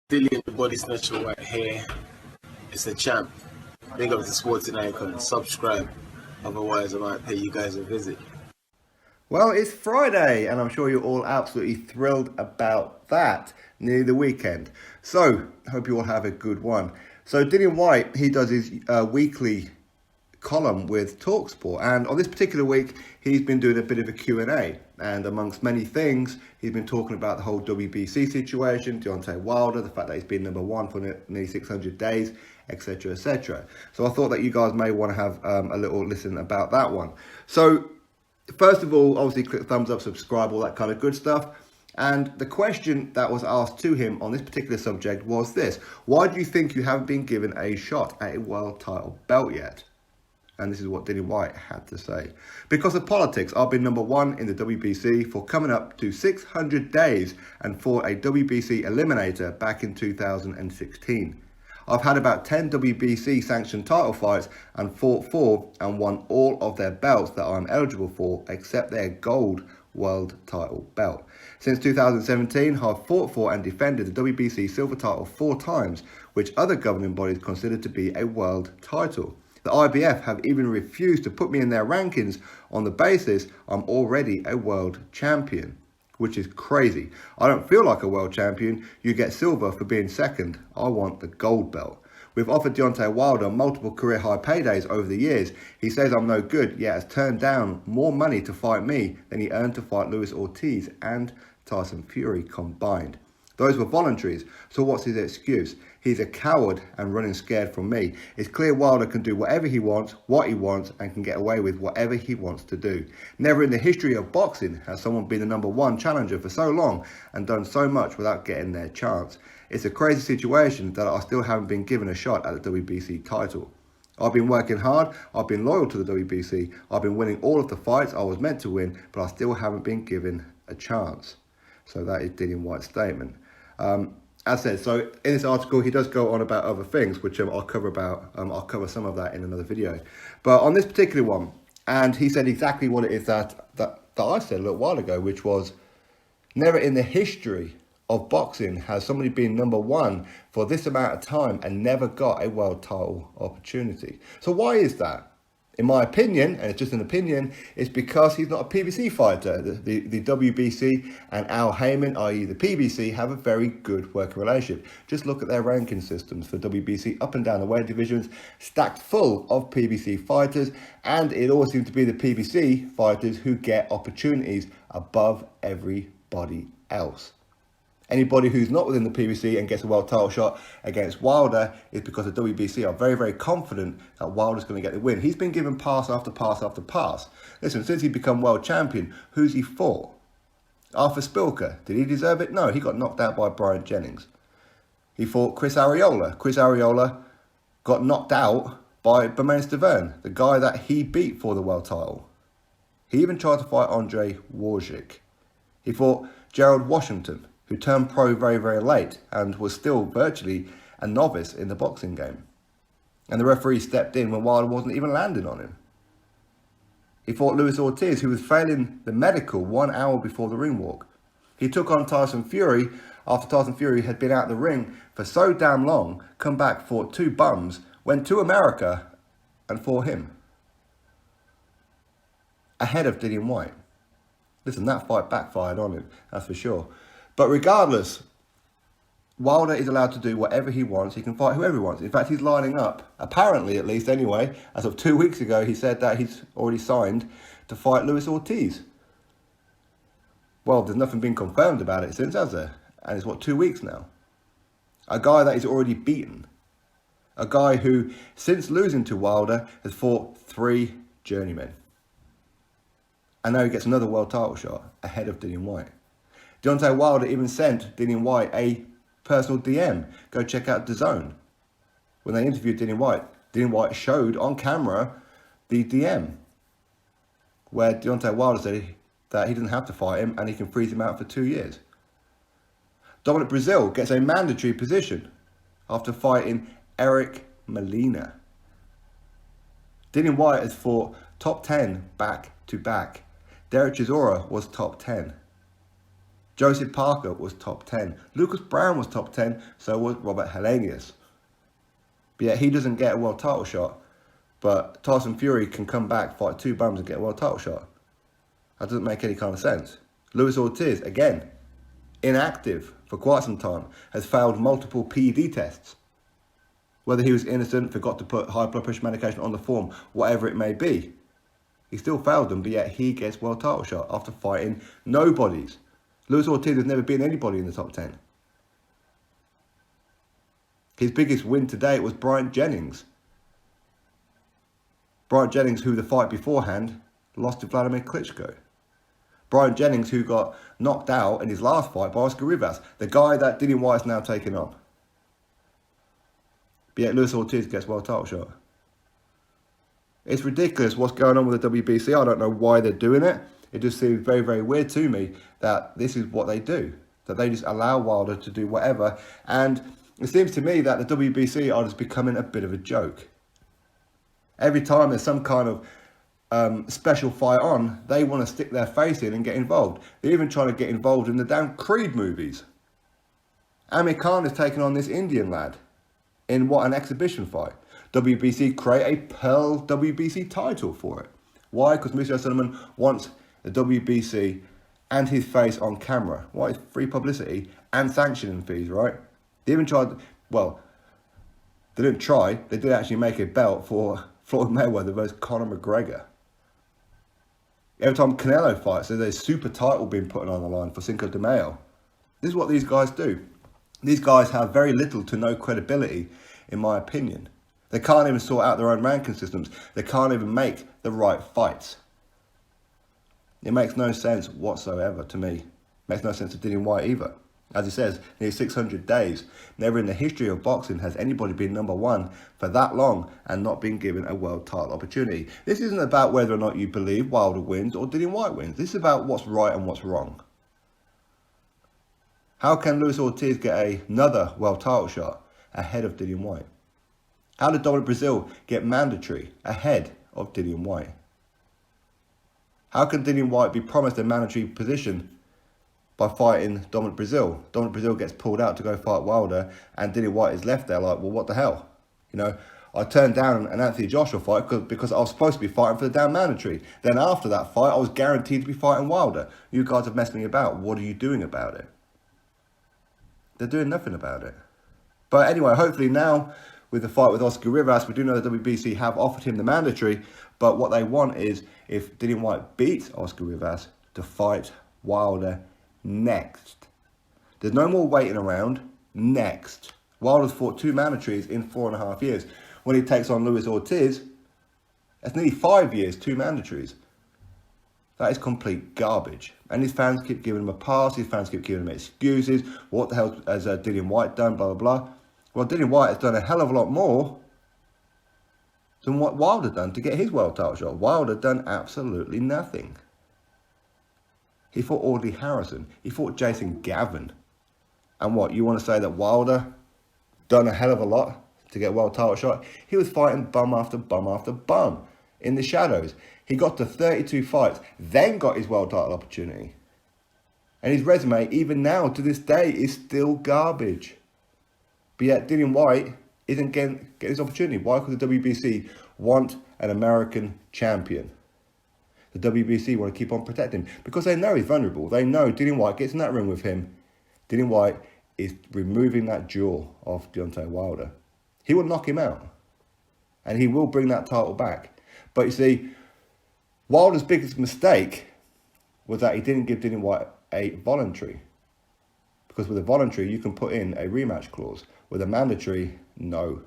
Dillian the Body Snatcher right here. It's a champ. Big up to Sporting Icon. Subscribe. Otherwise, I might pay you guys a visit. Well, it's Friday, and I'm sure you're all absolutely thrilled about that. Nearly the weekend. So, I hope you all have a good one. So, Dillian Whyte, he does his weekly column with TalkSport, and on this particular week, he's been doing a bit of a Q&A. And amongst many things, he's been talking about the whole WBC situation, Deontay Wilder, the fact that he's been number one for nearly 600 days, etc., etc. So I thought that you guys may want to have a little listen about that one. So, first of all, obviously click the thumbs up, subscribe, all that kind of good stuff. And the question that was asked to him on this particular subject was this: why do you think you haven't been given a shot at a world title belt yet? And this is what Dillian Whyte had to say. Because of politics, I've been number one in the WBC for coming up to 600 days and fought a WBC eliminator back in 2016. I've had about 10 WBC sanctioned title fights and fought 4 and won all of their belts that I'm eligible for except their gold world title belt. Since 2017, I've fought for and defended the WBC silver title 4 times, which other governing bodies consider to be a world title. The IBF have even refused to put me in their rankings on the basis I'm already a world champion, which is crazy. I don't feel like a world champion. You get silver for being second. I want the gold belt. We've offered Deontay Wilder multiple career high paydays over the years. He says I'm no good, yet has turned down more money to fight me than he earned to fight Luis Ortiz and Tyson Fury combined. Those were voluntaries, so what's his excuse? He's a coward and running scared from me. It's clear Wilder can do whatever he wants, what he wants, and can get away with whatever he wants to do. Never in the history of boxing has someone been the number one challenger for so long and done so much without getting their chance. It's a crazy situation that I still haven't been given a shot at the WBC title. I've been working hard, I've been loyal to the WBC, I've been winning all of the fights I was meant to win, but I still haven't been given a chance. So that is Dillian Whyte's statement. As said, so in this article, he does go on about other things, which I'll cover some of that in another video. But on this particular one, and he said exactly what it is that I said a little while ago, which was, never in the history of boxing has somebody been number one for this amount of time and never got a world title opportunity. So why is that? In my opinion, and it's just an opinion, it's because he's not a PBC fighter. The WBC and Al Heyman, i.e. the PBC, have a very good working relationship. Just look at their ranking systems for WBC up and down the weight divisions, stacked full of PBC fighters, and it always seems to be the PBC fighters who get opportunities above everybody else. Anybody who's not within the PBC and gets a world title shot against Wilder is because the WBC are very, very confident that Wilder's going to get the win. He's been given pass after pass after pass. Listen, since he's become world champion, who's he fought? Arthur Spilker. Did he deserve it? No, he got knocked out by Brian Jennings. He fought Chris Arreola. Chris Arreola got knocked out by Bermane Stiverne, the guy that he beat for the world title. He even tried to fight Andre Wawrzyk. He fought Gerald Washington, who turned pro very, very late and was still virtually a novice in the boxing game. And the referee stepped in when Wilder wasn't even landing on him. He fought Luis Ortiz, who was failing the medical 1 hour before the ring walk. He took on Tyson Fury after Tyson Fury had been out the ring for so damn long, come back, fought 2 bums, went to America and fought him. Ahead of Dillian Whyte. Listen, that fight backfired on him, that's for sure. But regardless, Wilder is allowed to do whatever he wants. He can fight whoever he wants. In fact, he's lining up, apparently at least anyway, as of 2 weeks ago, he said that he's already signed to fight Luis Ortiz. Well, there's nothing been confirmed about it since, has there? And it's, 2 weeks now? A guy that is already beaten. A guy who, since losing to Wilder, has fought 3 journeymen. And now he gets another world title shot ahead of Dillian Whyte. Deontay Wilder even sent Dillian Whyte a personal DM. Go check out DAZN. When they interviewed Dillian Whyte showed on camera the DM where Deontay Wilder said that he didn't have to fight him and he can freeze him out for 2 years. Dominic Breazeale gets a mandatory position after fighting Eric Molina. Dillian Whyte has fought top 10 back to back. Derek Chisora was top 10. Joseph Parker was top 10. Lucas Brown was top 10, so was Robert Helenius. But yet he doesn't get a world title shot. But Tyson Fury can come back, fight 2 bums and get a world title shot. That doesn't make any kind of sense. Luis Ortiz, again, inactive for quite some time, has failed multiple PED tests. Whether he was innocent, forgot to put high blood pressure medication on the form, whatever it may be. He still failed them, but yet he gets world title shot after fighting nobodies. Luis Ortiz has never beaten anybody in the top 10. His biggest win to date was Bryant Jennings. Bryant Jennings, who the fight beforehand lost to Vladimir Klitschko. Bryant Jennings, who got knocked out in his last fight by Oscar Rivas, the guy that Dillian Whyte is now taking on. But yet Luis Ortiz gets world title shot. It's ridiculous what's going on with the WBC. I don't know why they're doing it. It just seems very, very weird to me that this is what they do. That they just allow Wilder to do whatever. And it seems to me that the WBC are just becoming a bit of a joke. Every time there's some kind of special fight on, they want to stick their face in and get involved. They're even trying to get involved in the damn Creed movies. Amir Khan is taking on this Indian lad in what, an exhibition fight. WBC create a Pearl WBC title for it. Why? Because Mr. Sullivan wants the WBC and his face on camera. Why? It's free publicity and sanctioning fees, right? They even tried, well, they didn't try, they did actually make a belt for Floyd Mayweather versus Conor McGregor. Every time Canelo fights, there's a super title being put on the line for Cinco de Mayo. This is what these guys do. These guys have very little to no credibility, in my opinion. They can't even sort out their own ranking systems. They can't even make the right fights. It makes no sense whatsoever to me. It makes no sense to Dillian Whyte either. As he says, nearly 600 days. Never in the history of boxing has anybody been number 1 for that long and not been given a world title opportunity. This isn't about whether or not you believe Wilder wins or Dillian Whyte wins. This is about what's right and what's wrong. How can Luis Ortiz get another world title shot ahead of Dillian Whyte? How did Dominic Brazil get mandatory ahead of Dillian Whyte? How can Dillian Whyte be promised a mandatory position by fighting Dominic Brazil? Dominic Brazil gets pulled out to go fight Wilder, and Dillian Whyte is left there like, well, what the hell? You know, I turned down an Anthony Joshua fight because I was supposed to be fighting for the damn mandatory. Then after that fight, I was guaranteed to be fighting Wilder. You guys have messed me about. What are you doing about it? They're doing nothing about it. But anyway, hopefully now, with the fight with Oscar Rivas, we do know the WBC have offered him the mandatory, but what they want is, if Dillian Whyte beats Oscar Rivas, to fight Wilder next. There's no more waiting around. Next. Wilder's fought 2 mandatories in 4.5 years. When he takes on Luis Ortiz, that's nearly 5 years, 2 mandatories. That is complete garbage. And his fans keep giving him a pass, his fans keep giving him excuses. What the hell has Dillian Whyte done, blah, blah, blah. Well, Dillian Whyte has done a hell of a lot more than what Wilder done to get his world title shot. Wilder done absolutely nothing. He fought Audley Harrison. He fought Jason Gavin. And what, you want to say that Wilder done a hell of a lot to get a world title shot? He was fighting bum after bum after bum in the shadows. He got to 32 fights, then got his world title opportunity. And his resume, even now, to this day, is still garbage. But yet, Dillian Whyte isn't getting his opportunity. Why? Because the WBC want an American champion. The WBC want to keep on protecting him because they know he's vulnerable. They know Dillian Whyte gets in that ring with him. Dillian Whyte is removing that jaw off Deontay Wilder. He will knock him out. And he will bring that title back. But you see, Wilder's biggest mistake was that he didn't give Dillian Whyte a voluntary. Because with a voluntary, you can put in a rematch clause. With a mandatory, no.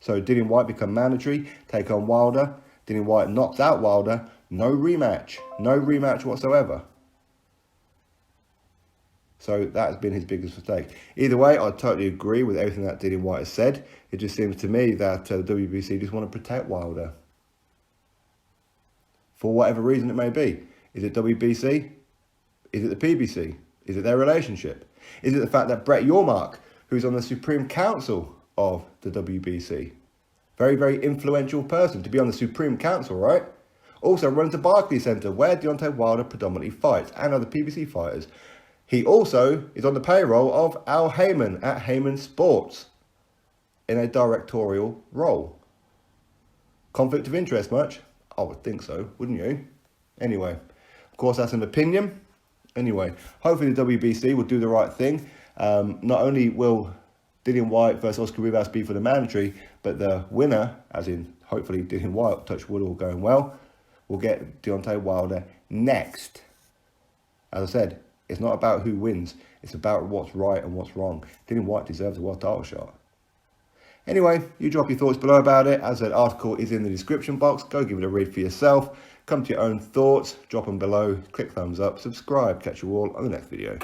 So Dillian Whyte become mandatory, take on Wilder. Dillian Whyte knocks out Wilder. No rematch. No rematch whatsoever. So that has been his biggest mistake. Either way, I totally agree with everything that Dillian Whyte has said. It just seems to me that the WBC just want to protect Wilder. For whatever reason it may be. Is it WBC? Is it the PBC? Is it their relationship? Is it the fact that Brett Yormark, who's on the Supreme Council of the WBC, very, very influential person to be on the Supreme Council, right? Also runs the Barclays Centre, where Deontay Wilder predominantly fights, and other PBC fighters. He also is on the payroll of Al Heyman at Heyman Sports in a directorial role. Conflict of interest much? I would think so, wouldn't you? Anyway, of course that's an opinion. Anyway, hopefully the WBC will do the right thing. Not only will Dillian Whyte versus Oscar Rivas be for the mandatory, but the winner, as in hopefully Dillian Whyte, touch wood all going well, will get Deontay Wilder next. As I said, it's not about who wins. It's about what's right and what's wrong. Dillian Whyte deserves a world title shot. Anyway, you drop your thoughts below about it. As I said, article is in the description box. Go give it a read for yourself. Come to your own thoughts. Drop them below. Click thumbs up. Subscribe. Catch you all on the next video.